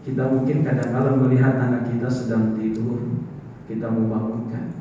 Kita mungkin kadang-kadang melihat anak kita sedang tidur, kita mau bangunkan,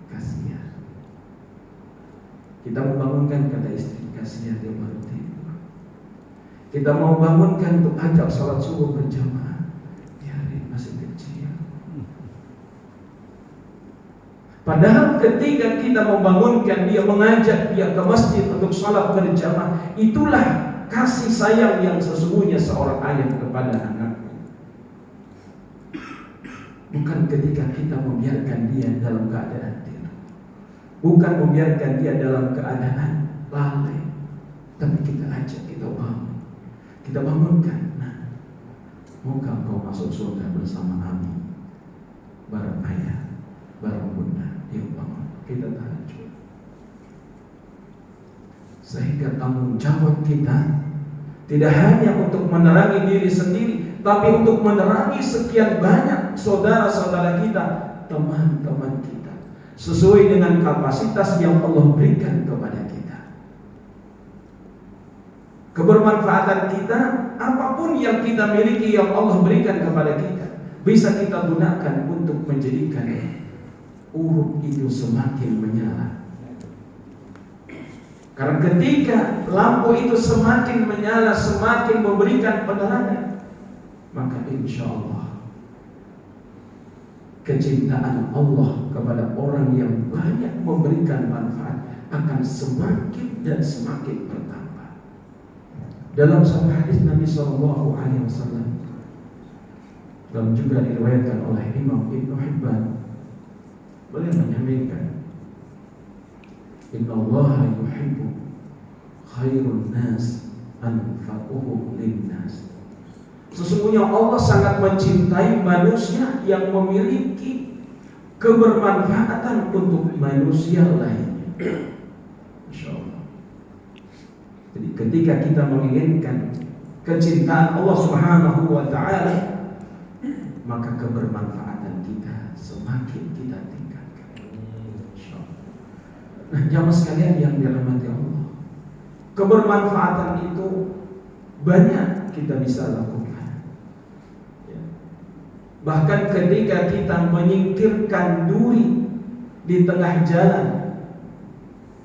kasihan. Kita mau bangunkan, kata istri, kasihan dia baru tidur. Kita mau bangunkan untuk ajak salat subuh berjamaah, biarin masih kecil. Padahal ketika kita membangunkan dia, mengajak dia ke masjid untuk salat berjamaah, itulah kasih sayang yang sesungguhnya seorang ayah kepada anaknya. Bukan ketika kita membiarkan dia dalam keadaan tidur, bukan membiarkan dia dalam keadaan lalai, tapi kita ajak, kita bangun, kita bangunkan. Nah, maukah kau masuk surga bersama kami? Bareng ayah, bareng bunda, yuk bangun, kita tahajud. Sehingga tanggung jawab kita tidak hanya untuk menerangi diri sendiri, tapi untuk menerangi sekian banyak saudara-saudara kita, teman-teman kita, sesuai dengan kapasitas yang Allah berikan kepada kita. Kebermanfaatan kita, apapun yang kita miliki yang Allah berikan kepada kita, bisa kita gunakan untuk menjadikan urut itu semakin menyala. Karena ketika lampu itu semakin menyala, semakin memberikan penerangan, maka insya Allah kecintaan Allah kepada orang yang banyak memberikan manfaat akan semakin dan semakin bertambah. Dalam satu hadis Nabi SAW, dan juga diriwayatkan oleh Imam Ibnu Hibban, beliau menyampaikan, Inna Allah yuhibbu khairun nas anfa'uhum linnas. Sesungguhnya Allah sangat mencintai manusia yang memiliki kebermanfaatan untuk manusia lainnya. Insya Allah. Jadi ketika kita menginginkan kecintaan Allah Subhanahu wa Ta'ala, maka kebermanfaatan kita semakin kita tingkatkan. Insya Allah. Nah, jamaah sekalian yang dirahmati Allah, kebermanfaatan itu banyak kita bisa lakukan. Bahkan ketika kita menyingkirkan duri di tengah jalan,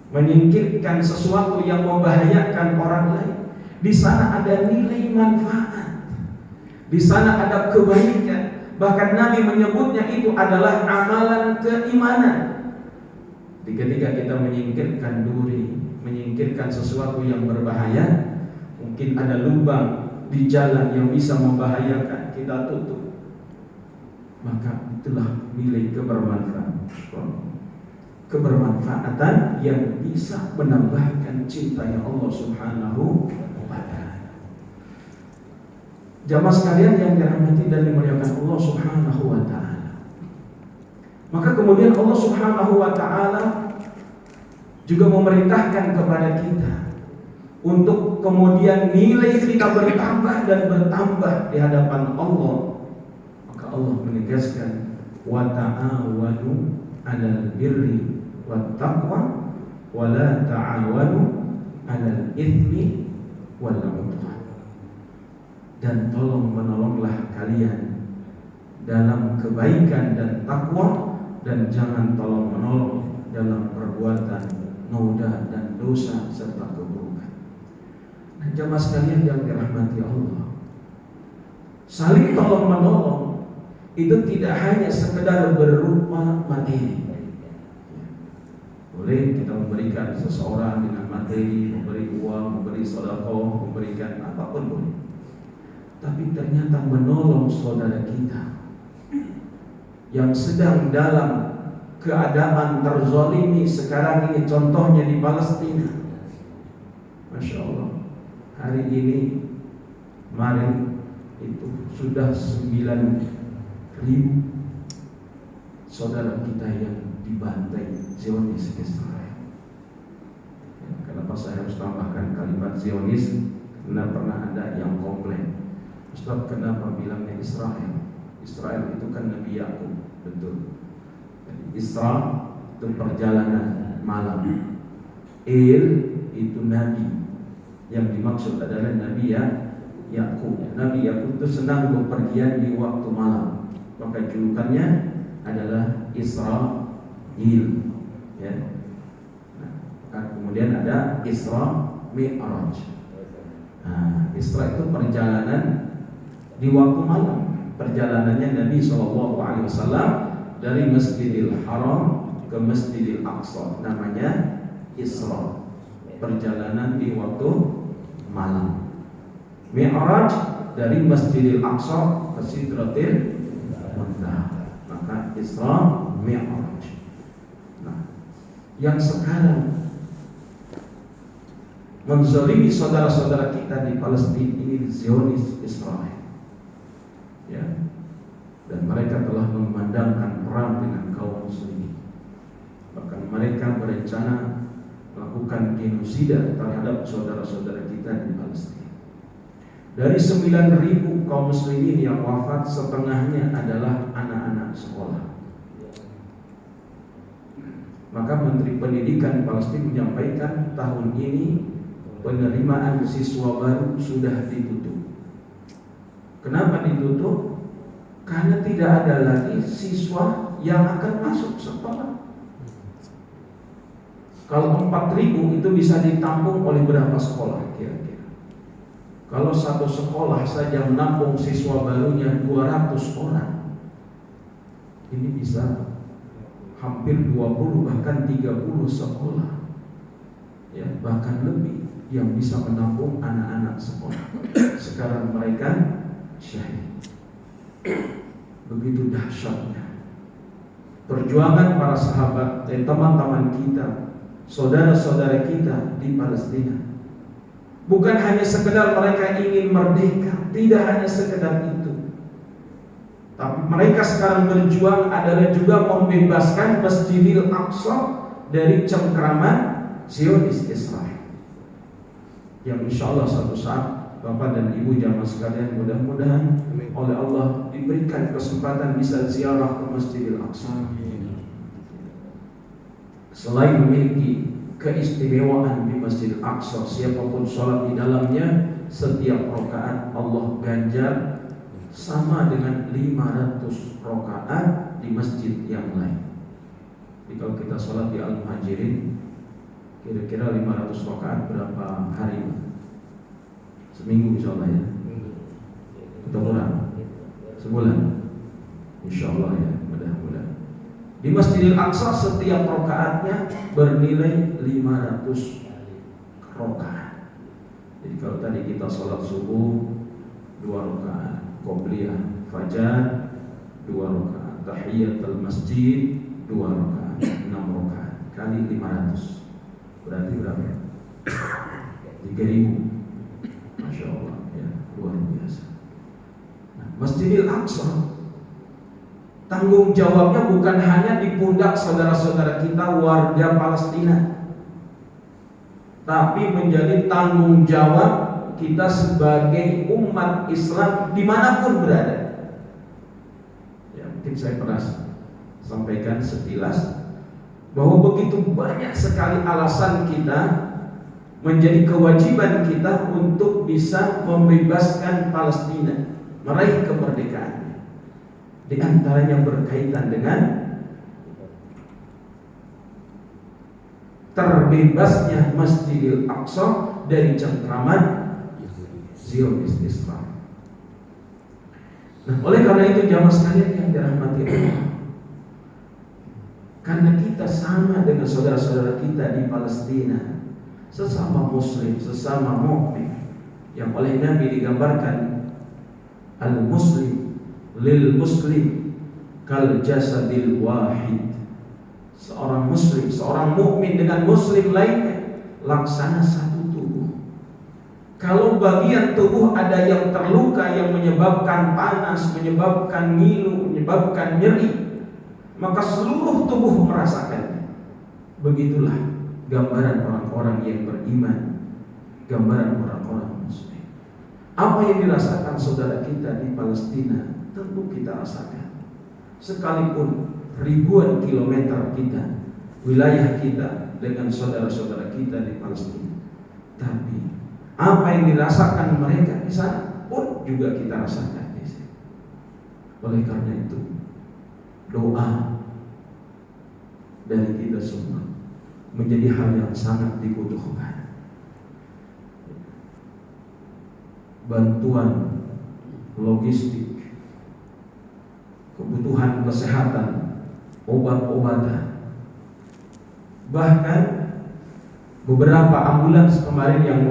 menyingkirkan sesuatu yang membahayakan orang lain, di sana ada nilai manfaat, di sana ada kebaikan. Bahkan Nabi menyebutnya itu adalah amalan keimanan. Ketika kita menyingkirkan duri, menyingkirkan sesuatu yang berbahaya, mungkin ada lubang di jalan yang bisa membahayakan, kita tutup, maka itulah nilai kebermanfaatan yang bisa menambahkan cintanya Allah Subhanahu wa Ta'ala. Jamaah sekalian yang dirahmati dan dimuliakan Allah Subhanahu wa Ta'ala, maka kemudian Allah Subhanahu wa Ta'ala juga memerintahkan kepada kita untuk kemudian nilai kita bertambah dan bertambah di hadapan Allah. Allah menegaskan, wa ta'awanu 'alal birri wat taqwa wa la ta'awanu 'alal itsmi wal 'udwan. Dan tolong menolonglah kalian dalam kebaikan dan takwa, dan jangan tolong menolong dalam perbuatan noda dan dosa serta keburukan. Nah, jamaah sekalian yang dirahmati Allah, saling tolong menolong itu tidak hanya sekedar berupa materi. Boleh kita memberikan seseorang dengan materi, memberi uang, memberi sedekah, memberikan apapun boleh. Tapi ternyata menolong saudara kita yang sedang dalam keadaan terzalimi sekarang ini, contohnya di Palestina. Masya Allah, hari ini, kemarin itu sudah 9.000 saudara kita yang dibantai Zionis Israel. Kenapa saya harus tambahkan kalimat Zionis? Karena pernah ada yang komplain, Ustaz, kenapa bilangnya Israel? Israel itu kan Nabi Yakub, betul. Isra itu perjalanan malam, Il itu Nabi, yang dimaksud adalah Nabi Yakub. Nabi Yakub itu senang bepergian di waktu malam, maka julukannya adalah Israil. Ya. Nah, kemudian ada Isra Mi'raj. Nah, Isra itu perjalanan di waktu malam. Perjalanannya Nabi SAW dari Masjidil Haram ke Masjidil Aqsa, namanya Isra, perjalanan di waktu malam. Mi'raj dari Masjidil Aqsa ke Sidratil Muntaha, maka Isra Mi'raj. Nah, yang sekarang menzalimi saudara-saudara kita di Palestina ini Zionis Israel, ya, dan mereka telah memandangkan perang dengan kaum muslimin. Bahkan mereka berencana melakukan genosida terhadap saudara-saudara kita di Palestina. Dari 9.000 kaum muslimin yang wafat, setengahnya adalah anak-anak sekolah. Maka Menteri Pendidikan Palestina menyampaikan tahun ini penerimaan siswa baru sudah ditutup. Kenapa ditutup? Karena tidak ada lagi siswa yang akan masuk sekolah. Kalau 4.000 itu bisa ditampung oleh berapa sekolah kira-kira? Kalau satu sekolah saja menampung siswa barunya 200 orang, ini bisa hampir 20 bahkan 30 sekolah, ya, bahkan lebih yang bisa menampung anak-anak sekolah. Sekarang mereka syahid. Begitu dahsyatnya perjuangan para sahabat dan teman-teman kita, saudara-saudara kita di Palestina. Bukan hanya sekedar mereka ingin merdeka, tidak hanya sekedar itu, tapi mereka sekarang berjuang adalah juga membebaskan Masjidil Aqsa dari cengkraman Zionis Israel. Yang insya Allah suatu saat Bapak dan Ibu jamaah sekalian mudah-mudahan oleh Allah diberikan kesempatan bisa ziarah ke Masjidil Aqsa. Selain memiliki keistimewaan di Masjidil Aqsa, siapapun sholat di dalamnya, setiap rakaat Allah ganjar sama dengan 500 rakaat di masjid yang lain. Jadi kalau kita sholat di Al-Muhajirin, kira-kira 500 rakaat berapa hari? Seminggu insya Allah, ya? Atau kurang? Sebulan? Insya Allah, ya, mudah-mudahan. Di Masjidil Aqsa setiap rakaatnya bernilai 500 rakaat. Jadi kalau tadi kita sholat subuh 2 rakaat, qobliyah fajar 2 rakaat, tahiyatul masjid 2 rakaat, 6 rakaat kali 500 berarti berapa? 3.000. Masya Allah, ya, luar biasa. Nah, Masjidil Aqsa tanggung jawabnya bukan hanya di pundak saudara-saudara kita warga Palestina, tapi menjadi tanggung jawab kita sebagai umat Islam dimanapun berada. Ya, mungkin saya pernah sampaikan sekilas bahwa begitu banyak sekali alasan kita, menjadi kewajiban kita untuk bisa membebaskan Palestina, meraih kemerdekaan. Di antaranya berkaitan dengan terbebasnya Masjidil Aqsa dari cengkraman Zionis Israel. Nah, oleh karena itu jamaah sekalian yang dirahmati Allah, karena kita sama dengan saudara-saudara kita di Palestina, sesama muslim, sesama mukmin, yang oleh Nabi digambarkan al-muslim lil muslim kal jasadil wahid. Seorang muslim, seorang mukmin dengan muslim lainnya laksana satu tubuh. Kalau bagian tubuh ada yang terluka, yang menyebabkan panas, menyebabkan ngilu, menyebabkan nyeri, maka seluruh tubuh merasakannya. Begitulah gambaran orang-orang yang beriman, gambaran orang-orang muslim. Apa yang dirasakan saudara kita di Palestina, tentu kita rasakan. Sekalipun ribuan kilometer kita, wilayah kita dengan saudara-saudara kita di Palestina, tapi apa yang dirasakan mereka di sana juga kita rasakan. Oleh karena itu, doa dari kita semua menjadi hal yang sangat dibutuhkan. Bantuan logistik, kebutuhan kesehatan, obat-obatan, bahkan beberapa ambulans kemarin yang